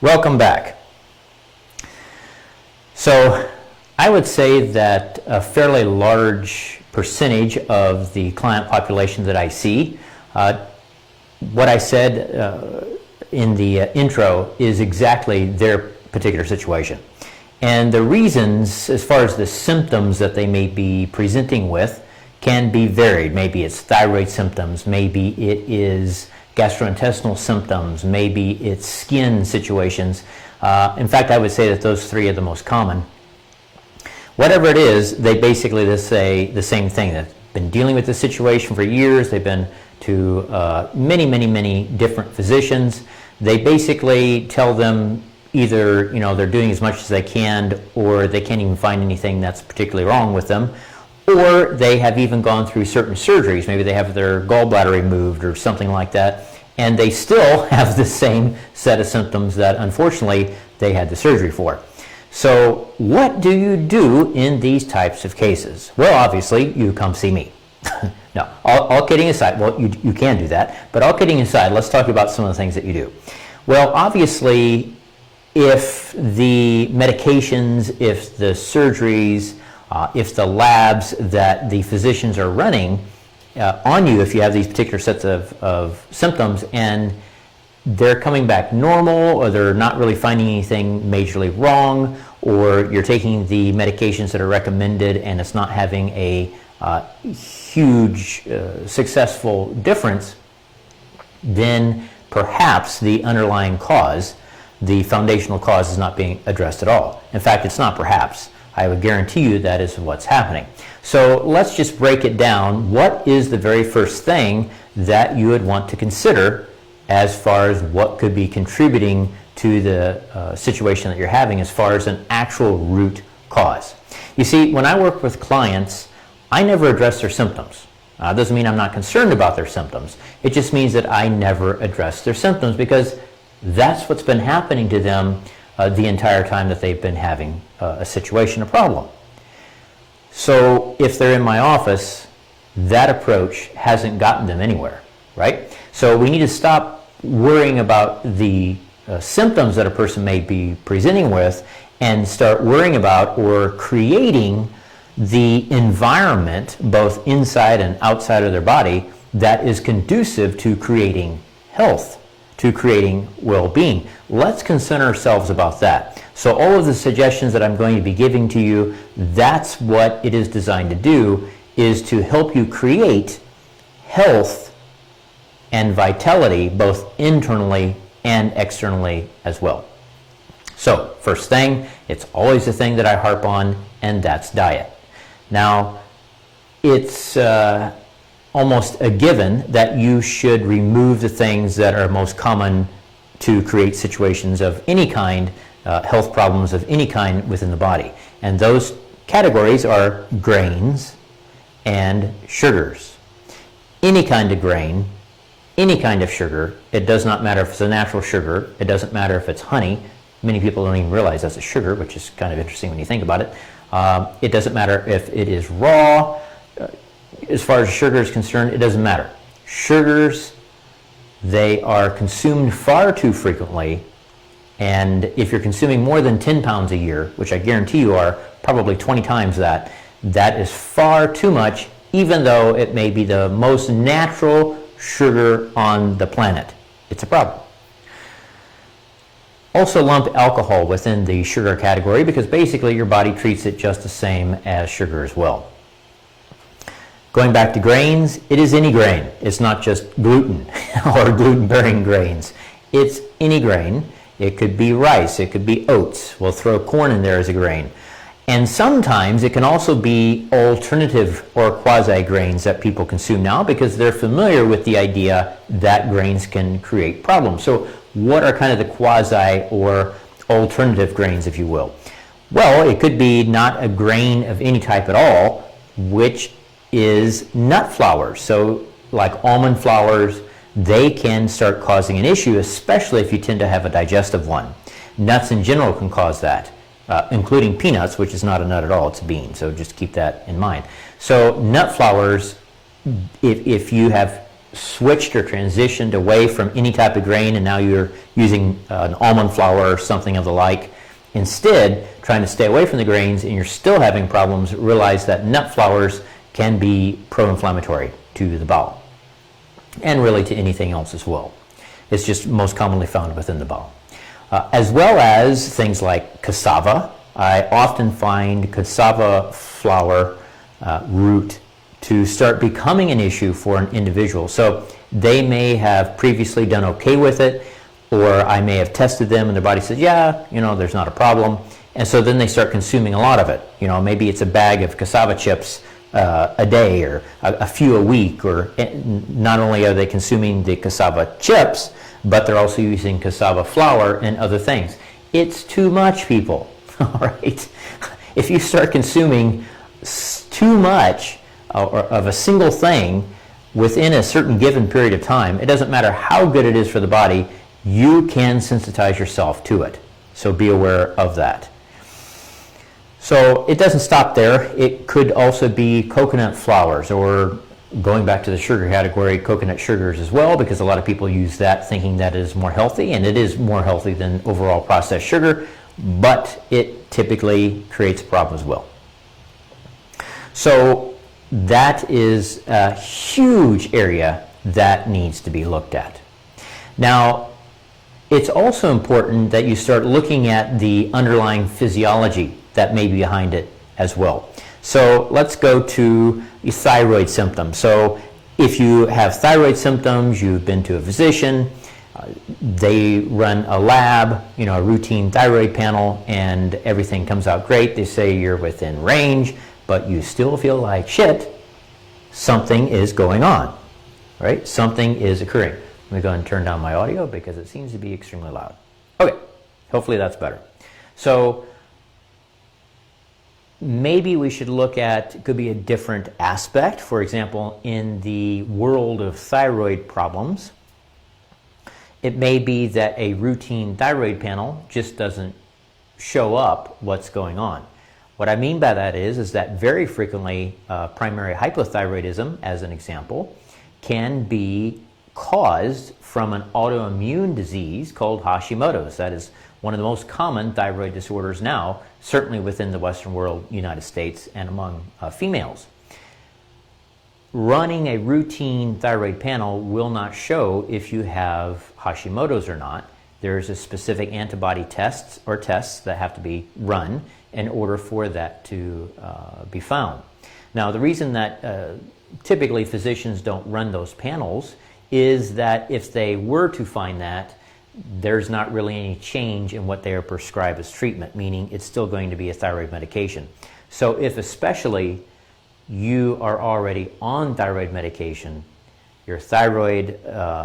Welcome back. So I would say that a fairly large percentage of the client population that I see, what I said in the intro is exactly their particular situation. And the reasons, as far as the symptoms that they may be presenting with, can be varied. Maybe it's thyroid symptoms, maybe it is gastrointestinal symptoms, maybe it's skin situations. In fact, I would say that those three are the most common. Whatever it is, they basically say the same thing. They've been dealing with this situation for years. They've been to many different physicians. They basically tell them either they're doing as much as they can, or they can't even find anything that's particularly wrong with them, or they have even gone through certain surgeries. Maybe they have their gallbladder removed or something like that, and they still have the same set of symptoms that unfortunately they had the surgery for. So what do you do in these types of cases? Well, obviously you come see me. No, all kidding aside, well, you can do that, but all kidding aside, let's talk about some of the things that you do. Well, obviously, if the medications, if the surgeries, if the labs that the physicians are running on you, if you have these particular sets of symptoms and they're coming back normal, or they're not really finding anything majorly wrong, or you're taking the medications that are recommended and it's not having a huge successful difference, then perhaps the underlying cause, the foundational cause, is not being addressed at all. In fact, it's not perhaps. I would guarantee you that is what's happening. So let's just break it down. What is the very first thing that you would want to consider as far as what could be contributing to the situation that you're having as far as an actual root cause? You see, when I work with clients, I never address their symptoms. It doesn't mean I'm not concerned about their symptoms. It just means that I never address their symptoms, because that's what's been happening to them the entire time that they've been having a situation, a problem. So if they're in my office, that approach hasn't gotten them anywhere, right? So we need to stop worrying about the symptoms that a person may be presenting with and start worrying about or creating the environment, both inside and outside of their body, that is conducive to creating health, to creating well-being. Let's concern ourselves about that. So all of the suggestions that I'm going to be giving to you, that's what it is designed to do, is to help you create health and vitality, both internally and externally as well. So first thing, it's always the thing that I harp on, and that's diet. Now, it's almost a given that you should remove the things that are most common to create situations of any kind, health problems of any kind within the body. And those categories are grains and sugars. Any kind of grain, any kind of sugar, it does not matter if it's a natural sugar, it doesn't matter if it's honey. Many people don't even realize that's a sugar, which is kind of interesting when you think about it. It doesn't matter if it is raw. As far as sugar is concerned, it doesn't matter. Sugars, they are consumed far too frequently, and if you're consuming more than 10 pounds a year, which I guarantee you are, probably 20 times that, that is far too much, even though it may be the most natural sugar on the planet. It's a problem. Also lump alcohol within the sugar category, because basically your body treats it just the same as sugar as well. Going back to grains, it is any grain. It's not just gluten or gluten-bearing grains. It's any grain. It could be rice, it could be oats. We'll throw corn in there as a grain. And sometimes it can also be alternative or quasi-grains that people consume now, because they're familiar with the idea that grains can create problems. So what are kind of the quasi or alternative grains, if you will? Well, it could be not a grain of any type at all, which is nut flours. So like almond flours, they can start causing an issue, especially if you tend to have a digestive one. Nuts in general can cause that, including peanuts, which is not a nut at all, it's a bean, so just keep that in mind. So nut flours, if you have switched or transitioned away from any type of grain and now you're using an almond flour or something of the like, instead trying to stay away from the grains and you're still having problems, realize that nut flours can be pro-inflammatory to the bowel and really to anything else as well. It's just most commonly found within the bowel. As well as things like cassava. I often find cassava flour root to start becoming an issue for an individual. So they may have previously done okay with it, or I may have tested them and their body says, yeah, there's not a problem. And so then they start consuming a lot of it. Maybe it's a bag of cassava chips a day or a few a week, or not only are they consuming the cassava chips, but they're also using cassava flour and other things. It's too much, people, all right? If you start consuming too much of a single thing within a certain given period of time, it doesn't matter how good it is for the body, you can sensitize yourself to it. So be aware of that. So it doesn't stop there. It could also be coconut flours, or going back to the sugar category, coconut sugars as well, because a lot of people use that thinking that it is more healthy, and it is more healthy than overall processed sugar, but it typically creates a problem as well. So that is a huge area that needs to be looked at. Now, it's also important that you start looking at the underlying physiology that may be behind it as well. So let's go to thyroid symptoms. So if you have thyroid symptoms, you've been to a physician, they run a lab, a routine thyroid panel, and everything comes out great. They say you're within range, but you still feel like shit. Something is going on, right? Something is occurring. Let me go ahead and turn down my audio because it seems to be extremely loud. Okay, hopefully that's better. So maybe we should look at, it could be a different aspect. For example, in the world of thyroid problems, it may be that a routine thyroid panel just doesn't show up what's going on. What I mean by that is that very frequently primary hypothyroidism, as an example, can be caused from an autoimmune disease called Hashimoto's. That is one of the most common thyroid disorders now, certainly within the Western world, United States, and among females. Running a routine thyroid panel will not show if you have Hashimoto's or not. There's a specific antibody tests that have to be run in order for that to be found. Now, the reason that typically physicians don't run those panels is that if they were to find that, there's not really any change in what they are prescribed as treatment, meaning it's still going to be a thyroid medication. So if especially you are already on thyroid medication, your thyroid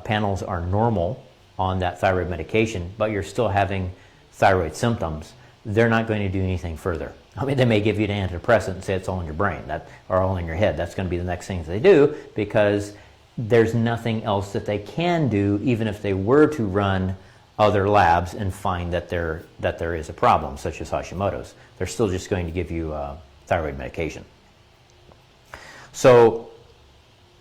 panels are normal on that thyroid medication, but you're still having thyroid symptoms, they're not going to do anything further. I mean, they may give you an antidepressant and say it's all in your brain or all in your head. That's going to be the next thing that they do, because there's nothing else that they can do, even if they were to run other labs and find that there is a problem, such as Hashimoto's. They're still just going to give you thyroid medication. So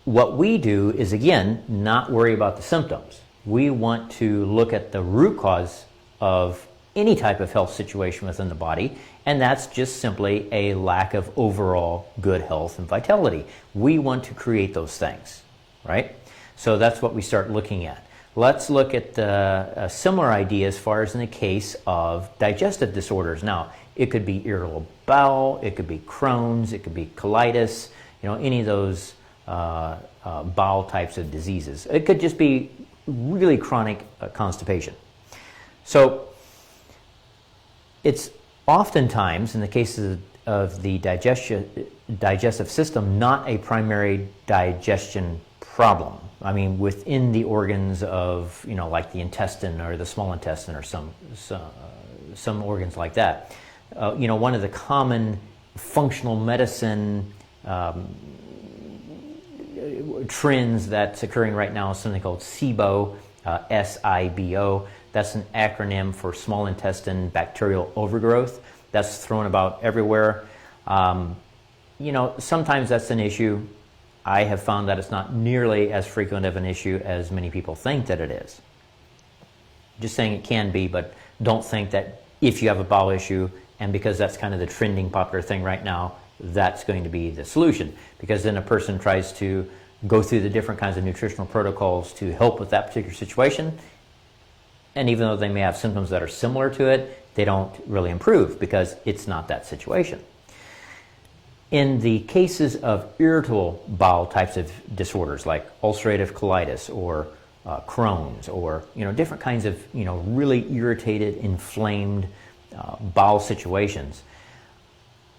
what we do is, again, not worry about the symptoms. We want to look at the root cause of any type of health situation within the body, and that's just simply a lack of overall good health and vitality. We want to create those things, right? So that's what we start looking at. Let's look at the similar idea as far as in the case of digestive disorders. Now, it could be irritable bowel, it could be Crohn's, it could be colitis, any of those bowel types of diseases. It could just be really chronic constipation. So it's oftentimes, in the cases of the digestive system, not a primary digestion problem. I mean, within the organs of, like the intestine or the small intestine or some organs like that. One of the common functional medicine trends that's occurring right now is something called SIBO, S-I-B-O. That's an acronym for small intestine bacterial overgrowth. That's thrown about everywhere. Sometimes that's an issue. I have found that it's not nearly as frequent of an issue as many people think that it is. Just saying it can be, but don't think that if you have a bowel issue, and because that's kind of the trending popular thing right now, that's going to be the solution. Because then a person tries to go through the different kinds of nutritional protocols to help with that particular situation, and even though they may have symptoms that are similar to it, they don't really improve because it's not that situation. In the cases of irritable bowel types of disorders like ulcerative colitis or Crohn's, or different kinds of really irritated, inflamed bowel situations,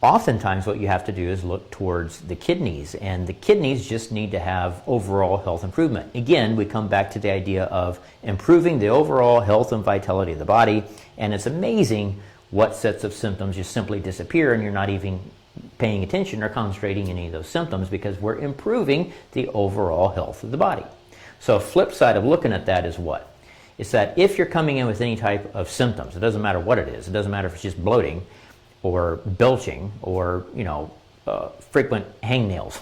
oftentimes what you have to do is look towards the kidneys, and the kidneys just need to have overall health improvement. Again, we come back to the idea of improving the overall health and vitality of the body, and it's amazing what sets of symptoms just simply disappear and you're not even paying attention or concentrating any of those symptoms because we're improving the overall health of the body. So a flip side of looking at that is what? It's that if you're coming in with any type of symptoms, it doesn't matter what it is, it doesn't matter if it's just bloating or belching or frequent hangnails,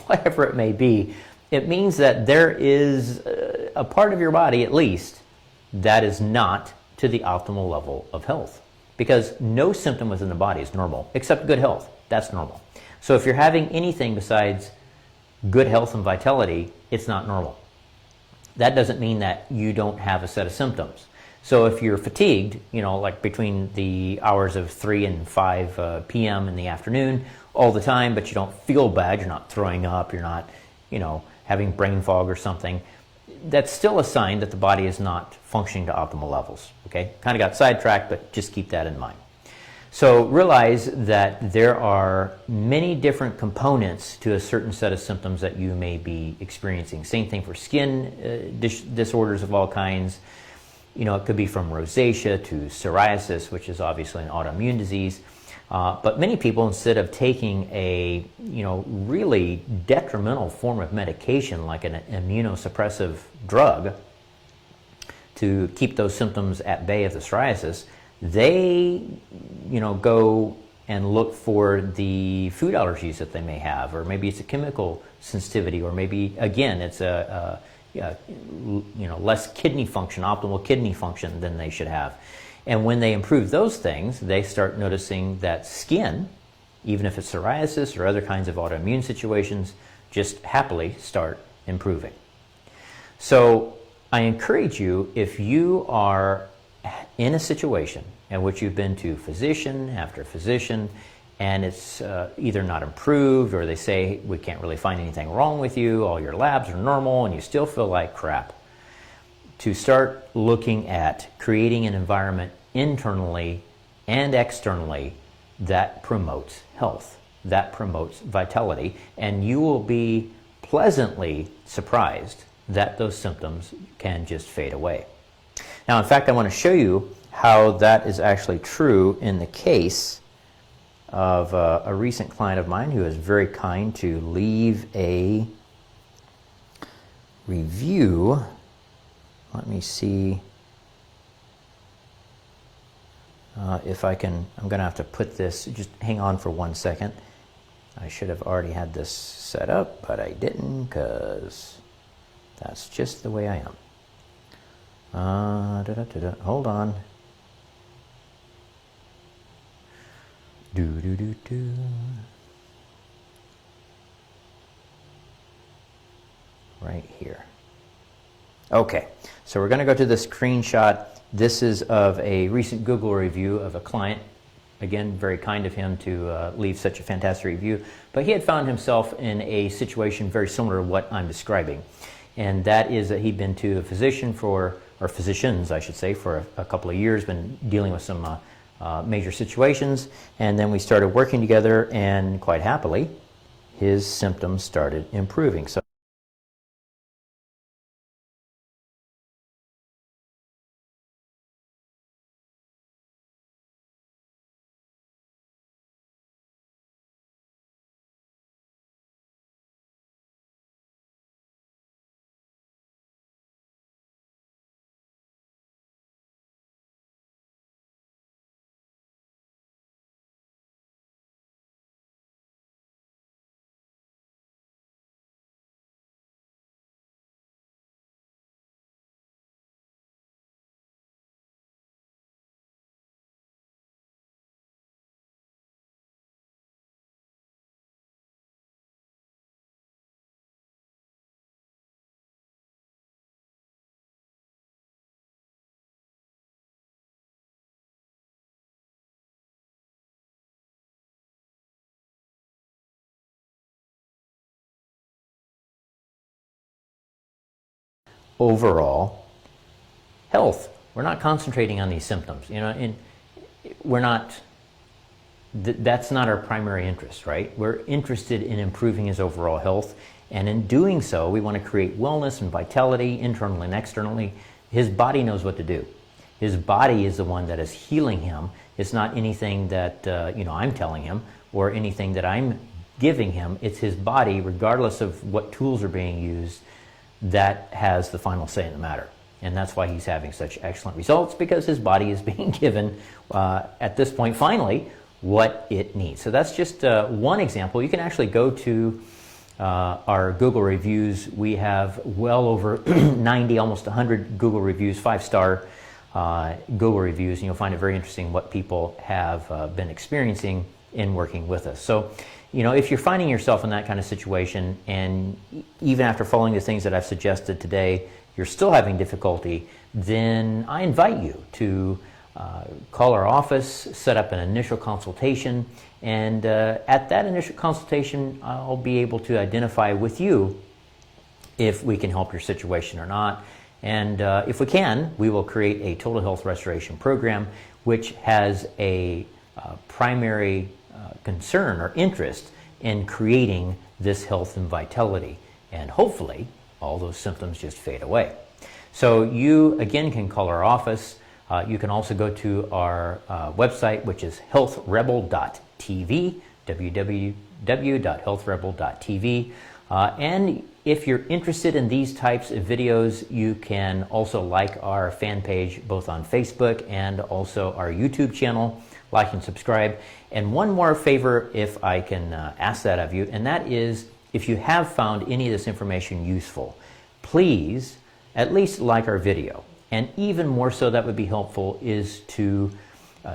whatever it may be, it means that there is a part of your body at least that is not to the optimal level of health, because no symptom within the body is normal except good health. That's normal. So if you're having anything besides good health and vitality, it's not normal. That doesn't mean that you don't have a set of symptoms. So if you're fatigued, like between the hours of 3 and 5 p.m. in the afternoon all the time, but you don't feel bad, you're not throwing up, you're not, having brain fog or something, that's still a sign that the body is not functioning to optimal levels, okay? Kind of got sidetracked, but just keep that in mind. So realize that there are many different components to a certain set of symptoms that you may be experiencing. Same thing for skin disorders of all kinds. It could be from rosacea to psoriasis, which is obviously an autoimmune disease. But many people, instead of taking a really detrimental form of medication like an immunosuppressive drug to keep those symptoms at bay of the psoriasis, they go and look for the food allergies that they may have, or maybe it's a chemical sensitivity, or maybe again it's less kidney function, optimal kidney function than they should have. And when they improve those things, they start noticing that skin, even if it's psoriasis or other kinds of autoimmune situations, just happily start improving. So I encourage you, if you are in a situation in which you've been to physician after physician and it's either not improved, or they say we can't really find anything wrong with you, all your labs are normal, and you still feel like crap, to start looking at creating an environment internally and externally that promotes health, that promotes vitality, and you will be pleasantly surprised that those symptoms can just fade away. Now, in fact, I want to show you how that is actually true in the case of a recent client of mine who is very kind to leave a review. Let me see if I can. I'm going to have to put this, just hang on for 1 second. I should have already had this set up, but I didn't, because that's just the way I am. Hold on. Right here. Okay, so we're going to go to the screenshot. This is of a recent Google review of a client. Again, very kind of him to leave such a fantastic review. But he had found himself in a situation very similar to what I'm describing. And that is that he'd been to a physician or physicians, I should say, for a couple of years, been dealing with some major situations. And then we started working together, and quite happily, his symptoms started improving. So overall health. We're not concentrating on these symptoms, and we're not, that's not our primary interest, right? We're interested in improving his overall health, and in doing so, we want to create wellness and vitality internally and externally. His body knows what to do. His body is the one that is healing him. It's not anything that I'm telling him or anything that I'm giving him. It's his body, regardless of what tools are being used, that has the final say in the matter. And that's why he's having such excellent results, because his body is being given, at this point, finally, what it needs. So that's just one example. You can actually go to our Google reviews. We have well over 90, almost 100 Google reviews, 5-star Google reviews, and you'll find it very interesting what people have been experiencing in working with us. So, if you're finding yourself in that kind of situation, and even after following the things that I've suggested today, you're still having difficulty, then I invite you to call our office, set up an initial consultation, and at that initial consultation, I'll be able to identify with you if we can help your situation or not. And if we can, we will create a total health restoration program, which has a primary concern or interest in creating this health and vitality. And hopefully, all those symptoms just fade away. So you, again, can call our office. You can also go to our website, which is healthrebel.tv, www.healthrebel.tv. And if you're interested in these types of videos, you can also like our fan page, both on Facebook and also our YouTube channel. Like and subscribe. And one more favor, if I can ask that of you, and that is, if you have found any of this information useful, please at least like our video. And even more so, that would be helpful, is to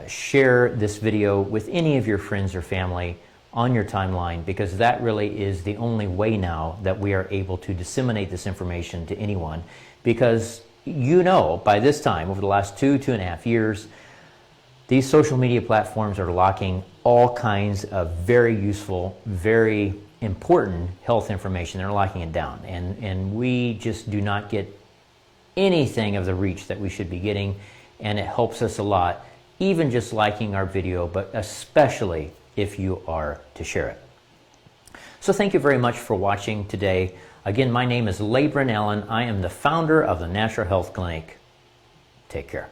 share this video with any of your friends or family on your timeline, because that really is the only way now that we are able to disseminate this information to anyone. Because by this time, over the last 2.5 years, these social media platforms are locking all kinds of very useful, very important health information. They're locking it down. And we just do not get anything of the reach that we should be getting. And it helps us a lot, even just liking our video, but especially if you are to share it. So thank you very much for watching today. Again, my name is Labron Allen. I am the founder of the Natural Health Clinic. Take care.